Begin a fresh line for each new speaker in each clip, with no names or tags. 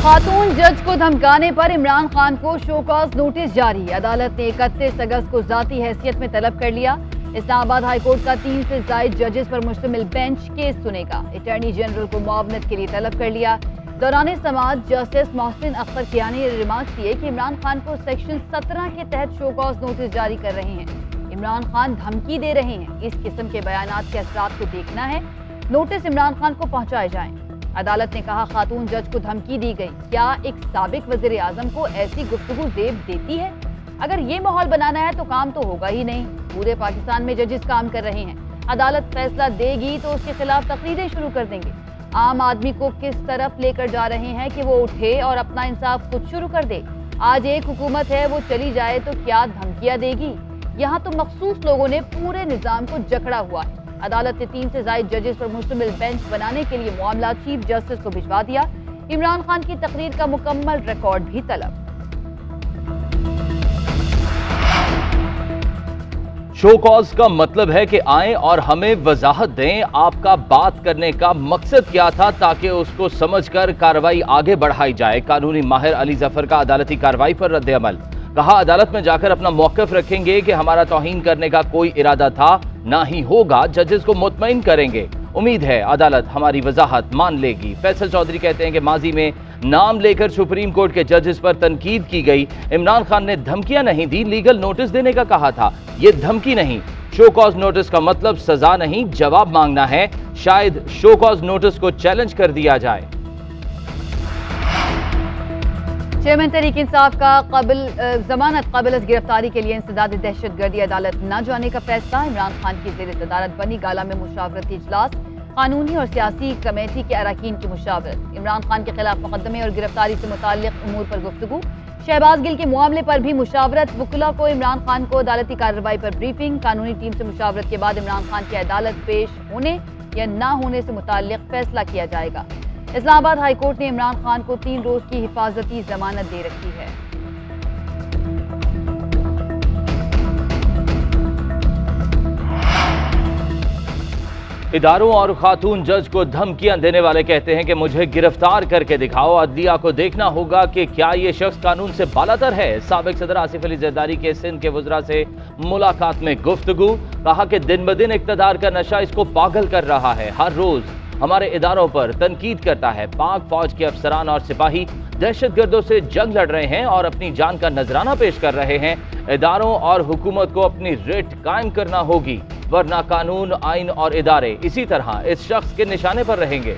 खातून जज को धमकाने पर इमरान खान को शोकॉज नोटिस जारी। अदालत ने 31 अगस्त को जाती हैसियत में तलब कर लिया। इस्लामाबाद हाईकोर्ट का 3 से ज्यादा जजेस पर मुश्तमिल बेंच केस सुनेगा। अटॉर्नी जनरल को मुआवनत के लिए तलब कर लिया। दौरान समाअत जस्टिस मोहसिन अख्तर कियानी ने रिमार्क किए कि इमरान खान को सेक्शन 17 के तहत शोकॉज नोटिस जारी कर रहे हैं। इमरान खान धमकी दे रहे हैं। इस किस्म के बयानात के असरात को देखना है। नोटिस इमरान खान को पहुंचाए जाएं। अदालत ने कहा, खातून जज को धमकी दी गई। क्या एक साबिक वजीर आजम को ऐसी गुफ्तगू जेब देती है? अगर ये माहौल बनाना है तो काम तो होगा ही नहीं। पूरे पाकिस्तान में जजेस काम कर रहे हैं। अदालत फैसला देगी तो उसके खिलाफ तकरीरें शुरू कर देंगे। आम आदमी को किस तरफ लेकर जा रहे हैं कि वो उठे और अपना इंसाफ खुद शुरू कर दे। आज एक हुकूमत है, वो चली जाए तो क्या धमकियां देगी? यहाँ तो मखसूस लोगों ने पूरे निजाम को जकड़ा हुआ है। अदालत ने 3 से ज्यादा जजेस पर मुश्तमिल बेंच बनाने के लिए मामला चीफ जस्टिस को भिजवा दिया। इमरान खान की तकरीर का मुकम्मल रिकॉर्ड भी तलब।
शो कॉज का मतलब है कि आए और हमें वजाहत दें आपका बात करने का मकसद क्या था, ताकि उसको समझकर कार्रवाई आगे बढ़ाई जाए। कानूनी माहिर अली जफर का अदालती कार्रवाई पर रद्द अमल। कहा, अदालत में जाकर अपना मौक़िफ़ रखेंगे कि हमारा तौहीन करने का कोई इरादा था ना ही होगा। जजेस को मुतमईन करेंगे। उम्मीद है अदालत हमारी वजाहत मान लेगी। फैसल चौधरी कहते हैं कि माजी में नाम लेकर सुप्रीम कोर्ट के जजेस पर तनकीद की गई। इमरान खान ने धमकियां नहीं दी, लीगल नोटिस देने का कहा था। ये धमकी नहीं। शो कॉज नोटिस का मतलब सजा नहीं, जवाब मांगना है। शायद शो कॉज नोटिस को चैलेंज कर दिया जाए।
चेयरमैन तहरीक इंसाफ का जमानत काबिल गिरफ्तारी के लिए इंसदाद दहशतगर्दी अदालत न जाने का फैसला। इमरान खान की जेर सदारत बनी गाला में मुशावरती इजलास। कानूनी और सियासी कमेटी के अरकान की मुशावरत। इमरान खान के खिलाफ मुकदमे और गिरफ्तारी से मुताल्लिक उमूर पर गुफ्तगू। शहबाज गिल के मामले पर भी मुशावरत। वकीला को इमरान खान को अदालती कार्रवाई पर ब्रीफिंग। कानूनी टीम से मुशावरत के बाद इमरान खान की अदालत पेश होने या न होने से मुताल्लिक फैसला किया जाएगा। इस्लामाबाद हाईकोर्ट ने इमरान खान को 3 रोज की हिफाजती जमानत दे रखी है।
इदारों और खातून जज को धमकियां देने वाले कहते हैं कि मुझे गिरफ्तार करके दिखाओ। अदलिया को देखना होगा कि क्या ये शख्स कानून से बालातर है। साबिक सदर आसिफ अली जरदारी के सिंध के वज़रा से मुलाकात में गुफ्तगू। कहा कि दिन ब दिन इक़्तिदार का नशा इसको पागल कर रहा है। हर रोज हमारे इदारों पर तनकीद करता है। पाक फौज के अफसरान और सिपाही दहशतगर्दों से जंग लड़ रहे हैं और अपनी जान का नजराना पेश कर रहे हैं। इदारों और हुकूमत को अपनी रेट कायम करना होगी, वरना कानून, आइन और इदारे इसी तरह इस शख्स के निशाने पर रहेंगे।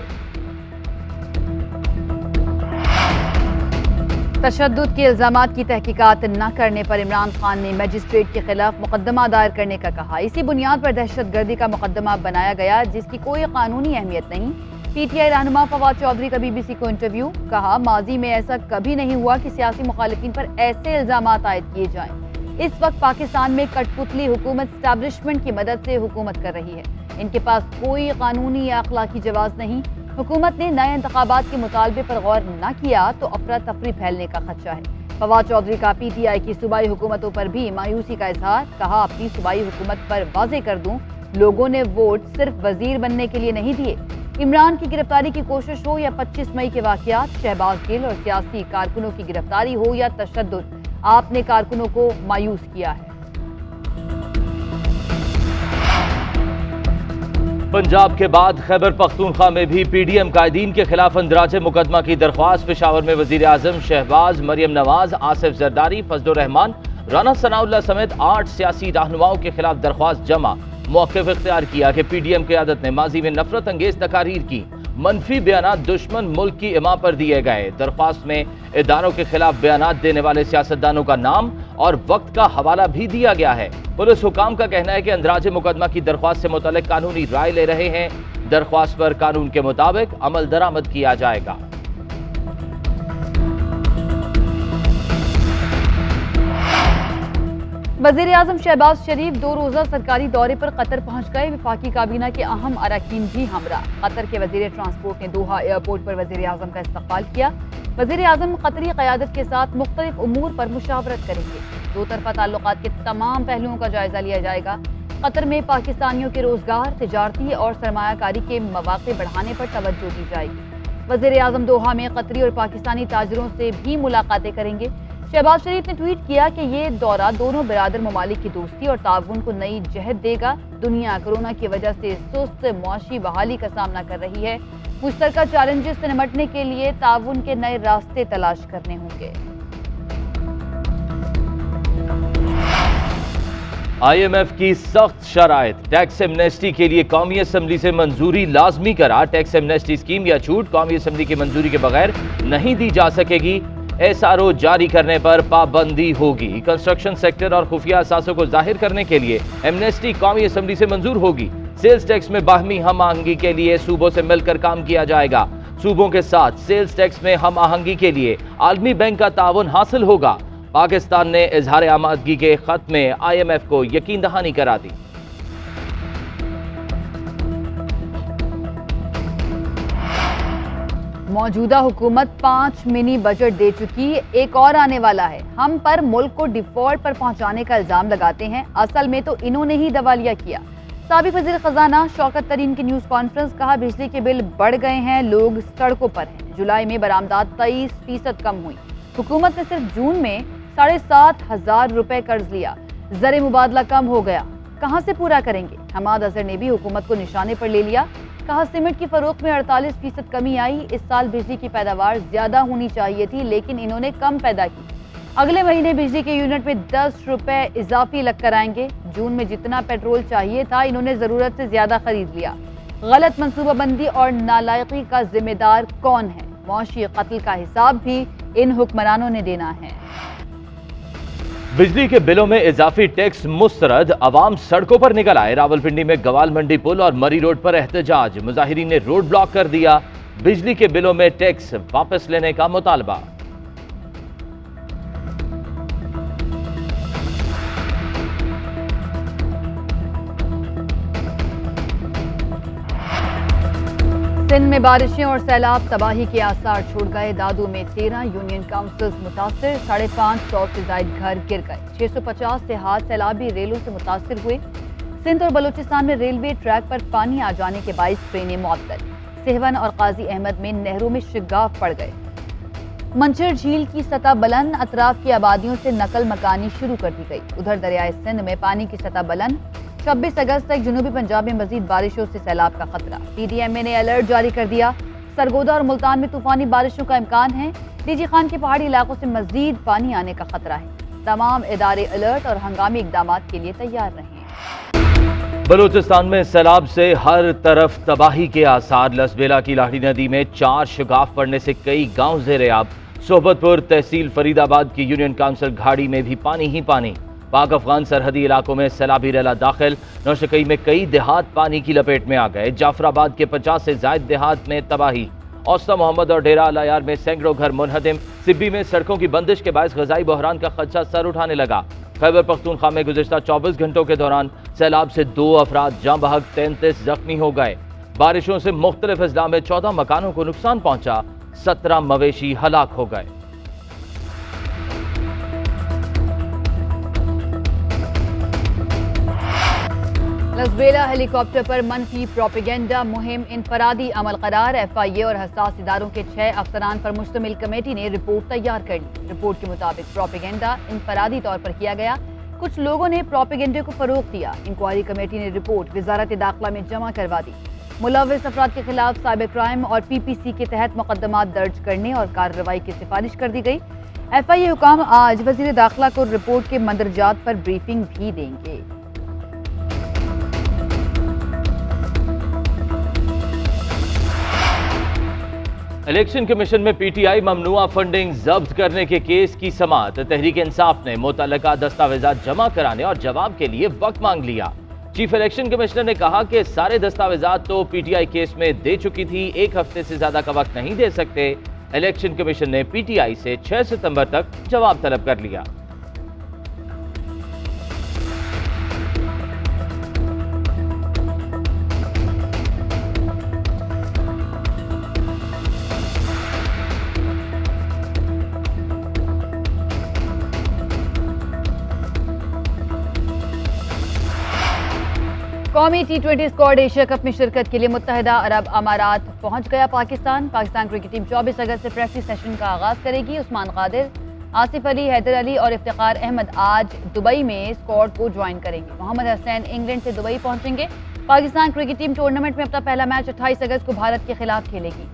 तशद्दुद के इल्जामात की तहकीकात न करने पर इमरान खान ने मजिस्ट्रेट के खिलाफ मुकदमा दायर करने का कहा। इसी बुनियाद पर दहशतगर्दी का मुकदमा बनाया गया, जिसकी कोई कानूनी अहमियत नहीं। पीटीआई रहनुमा फवाद चौधरी का बीबीसी को इंटरव्यू। कहा, माजी में ऐसा कभी नहीं हुआ कि सियासी मुखालिफिन पर ऐसे इल्जामात आयद किए जाएं। इस वक्त पाकिस्तान में कठपुतली हुकूमत एस्टैब्लिशमेंट की मदद से हुकूमत कर रही है। इनके पास कोई कानूनी या अखलाकी जवाब नहीं। हुकूमत ने नए इंतखाबात के मुतालबे पर गौर न किया तो अफरा तफरी फैलने का खदशा है। फवाद चौधरी का पीटीआई की सूबाई हुकूमतों पर भी मायूसी का इजहार। कहा, अपनी सूबाई हुकूमत पर वाज़ेह कर दूं, लोगों ने वोट सिर्फ वजीर बनने के लिए नहीं दिए। इमरान की गिरफ्तारी की कोशिश हो या 25 मई के वाकयात, शहबाज गिल और सियासी कारकुनों की गिरफ्तारी हो या तशद्दुद, आपने कारकुनों को मायूस किया है।
पंजाब के बाद खैबर पख्तूनख्वा में भी पीडीएम कायदीन के खिलाफ अंदराजे मुकदमा की दरख्वास्त। पेशावर में वजीर आजम शहबाज, मरियम नवाज, आसिफ जरदारी, फजलुर रहमान, राना सनाउल्लाह समेत 8 सियासी रहनुमाओं के खिलाफ दरख्वास्त जमा। मौक़िफ़ इख्तियार किया कि पीडीएम क़यादत ने माजी में नफरत अंगेज तकारीर की। मनफी बयानात दुश्मन मुल्क की इमा पर दिए गए। दरख्वास्त में इदारों के खिलाफ बयानात देने वाले सियासतदानों का नाम और वक्त का हवाला भी दिया गया है। पुलिस हुकाम का कहना है कि अंदराजे मुकदमा की दरख्वास्त से मुतल्लिक कानूनी राय ले रहे हैं। दरख्वास्त पर कानून के मुताबिक अमल दरामद किया जाएगा।
वज़ीर आज़म शहबाज शरीफ 2 रोज़ा सरकारी दौरे पर कतर पहुंच गए। वफाकी काबीना के अहम अरकान भी हमरा। कतर के वज़ीर ट्रांसपोर्ट ने दोहा एयरपोर्ट पर वज़ीर आज़म का इस्तकबाल किया। वज़ीर आज़म कतरी क़यादत के साथ मुख्तलिफ उमूर पर मुशावरत करेंगे। 2 तरफ़ा ताल्लुकात के तमाम पहलुओं का जायजा लिया जाएगा। कतर में पाकिस्तानियों के रोजगार, तिजारती और सरमायाकारी के मौक़े बढ़ाने पर तवज्जो दी जाएगी। वज़ीर आज़म दोहा में कतरी और पाकिस्तानी ताजरों से भी मुलाकातें करेंगे। शहबाज शरीफ ने ट्वीट किया कि ये दौरा दोनों बिरादर ममालिक की दोस्ती और ताउन को नई जहद देगा। दुनिया कोरोना की वजह से सुस्त मुआशी बहाली का सामना कर रही है। मुश्तरका चैलेंजेस से निपटने के लिए ताउन के नए रास्ते तलाश करने होंगे।
IMF की सख्त शराइत, टैक्स एमनेस्टी के लिए कौमी असम्बली से मंजूरी लाजमी करा। टैक्स एमनेस्टी स्कीम या छूट कौमी असम्बली की मंजूरी के बगैर नहीं दी जा सकेगी। SRO जारी करने पर पाबंदी होगी। कंस्ट्रक्शन सेक्टर और खुफिया असासों को जाहिर करने के लिए एमनेस्टी कौमी असम्बली से मंजूर होगी। सेल्स टैक्स में बाहमी हम आहंगी के लिए सूबों से मिलकर काम किया जाएगा। सूबों के साथ सेल्स टैक्स में हम आहंगी के लिए आलमी बैंक का ताउन हासिल होगा। पाकिस्तान ने इजहार आमादगी के खत में IMF को यकीन दहानी करा दी।
मौजूदा हुकूमत 5 मिनी बजट दे चुकी, एक और आने वाला है। हम पर मुल्क को डिफॉल्ट पर पहुंचाने का इल्जाम लगाते हैं, असल में तो इन्होंने ही दवालिया किया। साबिक वज़ीर खजाना शौकत तरीन की न्यूज़ कॉन्फ्रेंस, कहा बिजली के बिल बढ़ गए हैं, लोग सड़कों पर हैं। जुलाई में बरामदात 23% कम हुई। हुकूमत ने सिर्फ जून में 7,500 रुपए कर्ज लिया। ज़र मुबादला कम हो गया, कहां से पूरा करेंगे? हमाद अजहर ने भी हुकूमत को निशाने पर ले लिया। कहा सीमेंट की फरोख्त में 48% कमी आई। इस साल बिजली की पैदावार ज्यादा होनी चाहिए थी, लेकिन इन्होंने कम पैदा की। अगले महीने बिजली के यूनिट में 10 रुपए इजाफी लग कर आएंगे। जून में जितना पेट्रोल चाहिए था, इन्होंने जरूरत से ज्यादा खरीद लिया। गलत मंसूबाबंदी और नालायकी का जिम्मेदार कौन है? मौशी कत्ल का हिसाब भी इन हुक्मरानों ने देना है।
बिजली के बिलों में इजाफी टैक्स मुस्तरद, अवाम सड़कों पर निकल आए। रावलपिंडी में गवाल मंडी पुल और मरी रोड पर एहतजाज, मुजाहिरीन ने रोड ब्लॉक कर दिया। बिजली के बिलों में टैक्स वापस लेने का मुतालबा।
सिंध में बारिशें और सैलाब तबाही के आसार छोड़ गए। दादू में 13 यूनियन काउंसिल्स मुतासिर, 550 से ज्यादा घर गिर गए। 650 से हाथ सैलाबी रेलों से मुतासिर हुए। सिंध और बलूचिस्तान में रेलवे ट्रैक पर पानी आ जाने के बाइस ट्रेनें मुअत्तल। सेहवन और काजी अहमद में नहरों में शिगाफ पड़ गए। मंचर झील की सतह बुलंद, अतराफ की आबादियों से नकल मकानी शुरू कर दी गई। उधर दरियाए सिंध में पानी की सतह बुलंद। 26 अगस्त तक जनूबी पंजाब में मजीद बारिशों से सैलाब का खतरा। PDMA ने अलर्ट जारी कर दिया। सरगोदा और मुल्तान में तूफानी बारिशों का इम्कान है। डीजी खान के पहाड़ी इलाकों से मजीद पानी आने का खतरा है। तमाम इदारे अलर्ट और हंगामी इकदाम के लिए तैयार रहें।
बलूचिस्तान में सैलाब से हर तरफ तबाही के आसार। लसबेला की लाहड़ी नदी में 4 शिगाफ पड़ने से कई गांव ज़ेर-ए-आब। सोहबतपुर तहसील फरीदाबाद की यूनियन काउंसिल घाड़ी में भी पानी ही पानी। पाक अफगान सरहदी इलाकों में सैलाबी रैला दाखिल। नौशकई में कई देहात पानी की लपेट में आ गए। जाफराबाद के 50 से ज्यादा देहात में तबाही। औस्ता मोहम्मद और डेरा अलायार में सैकड़ों घर मुनहदिम। सिब्बी में सड़कों की बंदिश के बायस ग़ज़ाई बहरान का खदशा सर उठाने लगा। खैबर पख्तूनख्वा में गुज़िश्ता 24 घंटों के दौरान सैलाब से 2 अफराद जाँ बहक, 33 जख्मी हो गए। बारिशों से मुख्तलिफ अजला में 14 मकानों को नुकसान पहुंचा। 17 मवेशी हलाक हो गए।
लसबेला हेलीकॉप्टर पर मनफी प्रोपेगेंडा मुहिम इनफरादी अमल करार। FIA और हसास इदारों के 6 अफसरान पर मुश्तमिल कमेटी ने रिपोर्ट तैयार कर ली। रिपोर्ट के मुताबिक प्रोपेगेंडा इनफरादी तौर पर किया गया। कुछ लोगों ने प्रोपेगेंडे को फरोग दिया। इंक्वायरी कमेटी ने रिपोर्ट वजारत दाखिला में जमा करवा दी। मुलव्विस अफराद के खिलाफ साइबर क्राइम और PPC के तहत मुकदमात दर्ज करने और कार्रवाई की सिफारिश कर दी गई। FIA हुकाम आज वजीर दाखिला को रिपोर्ट के मंदरजात पर ब्रीफिंग भी देंगे।
इलेक्शन कमीशन में PTI ममनुआ फंडिंग जब्त करने के केस की समाअत। तहरीक इंसाफ ने मुतल्लका दस्तावेजात जमा कराने और जवाब के लिए वक्त मांग लिया। चीफ इलेक्शन कमिश्नर ने कहा कि सारे दस्तावेजात तो PTI केस में दे चुकी थी, 1 हफ्ते से ज्यादा का वक्त नहीं दे सकते। इलेक्शन कमीशन ने PTI से 6 सितंबर तक जवाब तलब कर लिया।
कौमी T20 स्क्वाड एशिया कप में शिरकत के लिए मुत्तहिदा अरब अमारात पहुंच गया। पाकिस्तान क्रिकेट टीम 24 अगस्त से प्रेक्टिस सेशन का आगाज करेगी। उस्मान कादिर, आसिफ अली, हैदर अली और इफ्तिखार अहमद आज दुबई में स्क्वाड को ज्वाइन करेंगे। मोहम्मद हसैन इंग्लैंड से दुबई पहुंचेंगे। पाकिस्तान क्रिकेट टीम टूर्नामेंट में अपना पहला मैच 28 अगस्त को भारत के खिलाफ खेलेगी।